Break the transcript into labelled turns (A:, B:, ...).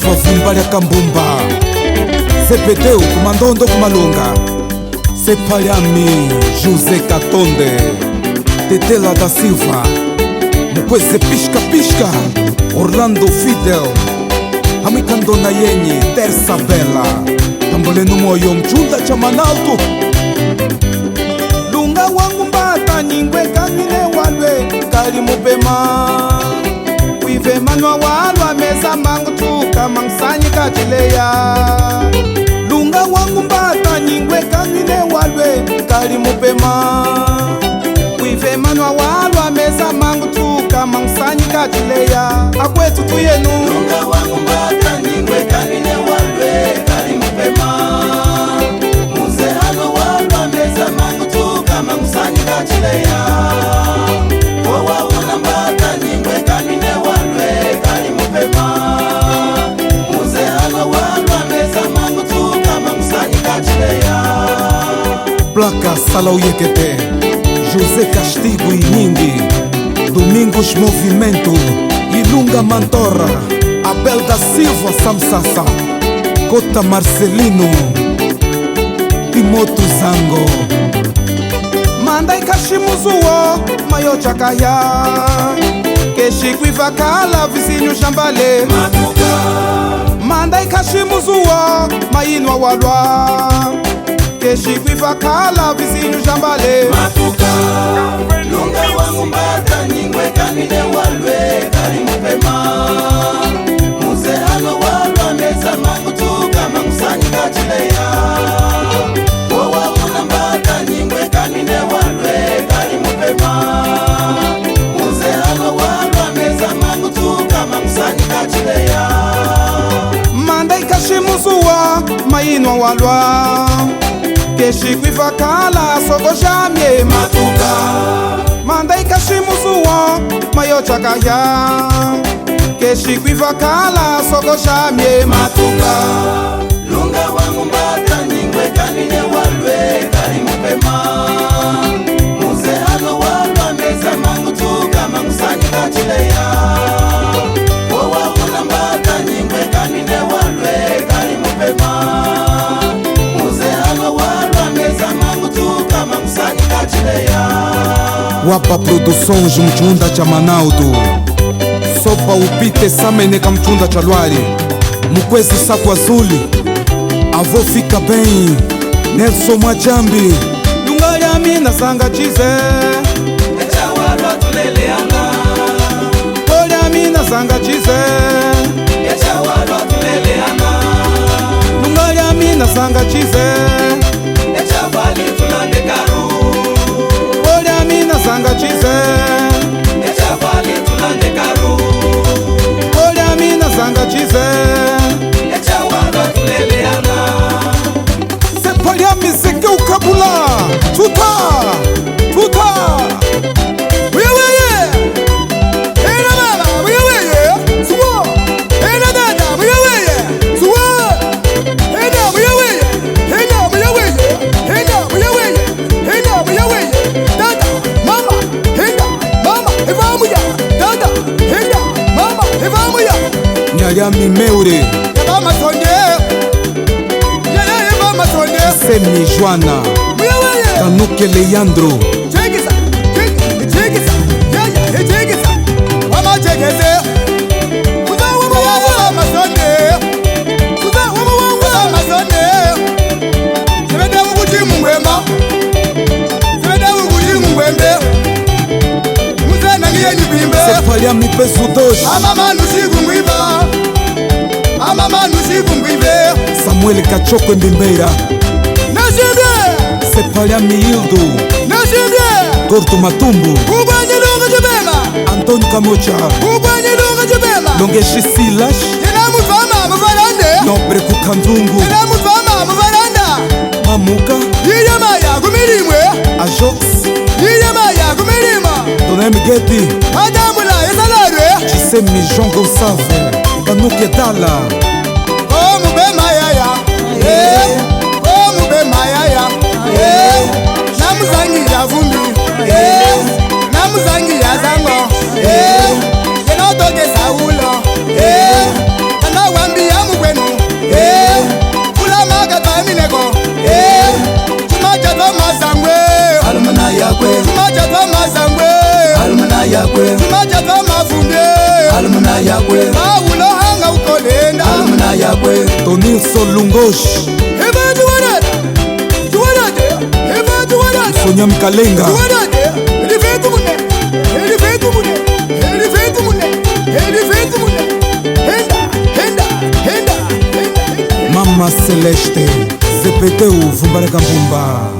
A: Silva Vimbalya Kambumba, Zebedeu Kumandondo Kumalunga, Sepalhami José Katonde, Tetela da Silva, Mukweze Pisca Pisca, Orlando Fidel, Amikando na Yenye, Terça Bela, Tamboleno moyo mchunda cha Manautu. Lunga wangu mbata nyingwe kamine walwe kali mupema Wive manwa walwa meza mangu tuka mangsanyi kachileya. Lunga wangu mbata nyingwe kamine walwe kali mupema Wive manwa walwa meza mangu tuka mangsanyi kachileya. Akwetu tuyenu
B: Lunga wangu mbata nyingwe kamine walwe kali mupema Muzehano walwa meza mangu tuka mangsanyi kachileya. Wawa unambata nyingwe kamine walwe kali mupema Muzehano walwa meza mangu tuka mangsanyi kachileya.
A: Placa Sala Uyekete, José Castigo e Nyingi, Domingos Movimento, Ilunga Mantora, Abel da Silva Samsasa, Cota Marcelino, Timoto Zango, Mandai Kashimuzuo, Mayo Chakaya, Keshikwi Vakala, Vizinho Jambale,
B: Matuka
A: Mandai Kashimuzuo, Mainwa Walwa, Keshikwi Vakala, Vizinho Jambale,
B: Matuka Lunga wangu mbata nyingwe kamine walwe kali mupema Muzehano walwa meza mangu tuka mangsanyi kachileya. Wawa unambata nyingwe kamine walwe kali mupema Muzehano walwa meza mangu tuka mangsanyi kachileya.
A: Mandai Kashimuzuo, Mainwa Walwa, Keshikwi Vakala, Soko Jamie,
B: Matuka
A: Mandai Kashimuzuo, Mayo Chakaya, Keshikwi Vakala, Soko Jamie,
B: Matuka Lunga wangu mbata nyingwe kamine walwe kali mupema Muzehano walwa meza mangu tuka mangsanyi kachileya. Wawa unambata nyingwe kamine walwe kali mupema Muzehano walwa meza mangu tuka mangsanyi kachileya.
A: Wapa Produções mchunda cha Manautu, Sopa Upite Sameneka mchunda cha Lwari, Mukwezi Sapo Azuli, Avo Fika Bem, Nelson Mwajambi, Lunga Yami na Sanga Chize,
B: Echa walwa tuleleana
A: Yami na Sanga Chize,
B: Echa walwa tuleleana
A: Lunga Yami na Sanga Chize,
B: Echa vali tulande karu
A: Yami na Sanga Chize,
B: Echa vali tulande karu
A: Yami na Sanga Chize,
B: Echa walwa tuleleana.
A: Sepalya Miziki Ukabula, Tuta, Tuta, Wiyaweye, Hena Mama, Wiyaweye, Suwa, Hena Dada, Wiyaweye, Suwa, Hena Wiyaweye, Hena Wiyaweye, Hena Wiyaweye, Hena Wiyaweye, Dada, Mama, Hena, Mama, Evamuya, Dada, Hena, Mama, Evamuya, Nyayami Meure, Mama Sonye, Mama Sonye, Semi Joana, Kanuke Leandro, Chegisa, Chegisa, Chegisa, Mama Chegese, Kuza Mama Sonye, Kuza Mama Sonye, Sebeda Uguji Mwemba, Sebeda Uguji Mwembe, Muza Nangiye Nibimbe, Sepalya Mipesu Dosh, Mama Nusigu Mwiba, Mama Nusigu Mwibe, Samuel Kachoko Mbimbeira, Nashimbe, Sepalya Miildo, Nashimbe, Gordo Matumbu, Ubanye Lunga Jibema, Anton Kamocha, Ubanye Lunga Jibema, Longeshi Silash, Yena Mufama Muvarande, Nobre Kukandungu, Yena Mufama Muvaranda, Mamuka, Yiyamaya Kumirimwe, Ajox, Yiyamaya Kumirima, Donem Geti, Adamula Yesalarwe, Chisemi Jean Gonçalves, Kanuke Dala, Oh Mubema Yaya, Oh Mubema Yaya, Namuzangi ya Vumbi, Namuzangi ya Zango, Yenotoke Saulo, Anawambi Tony Solungosh Sonya Mkalenga Mama Celeste Zepete Uvumbareka Mbumba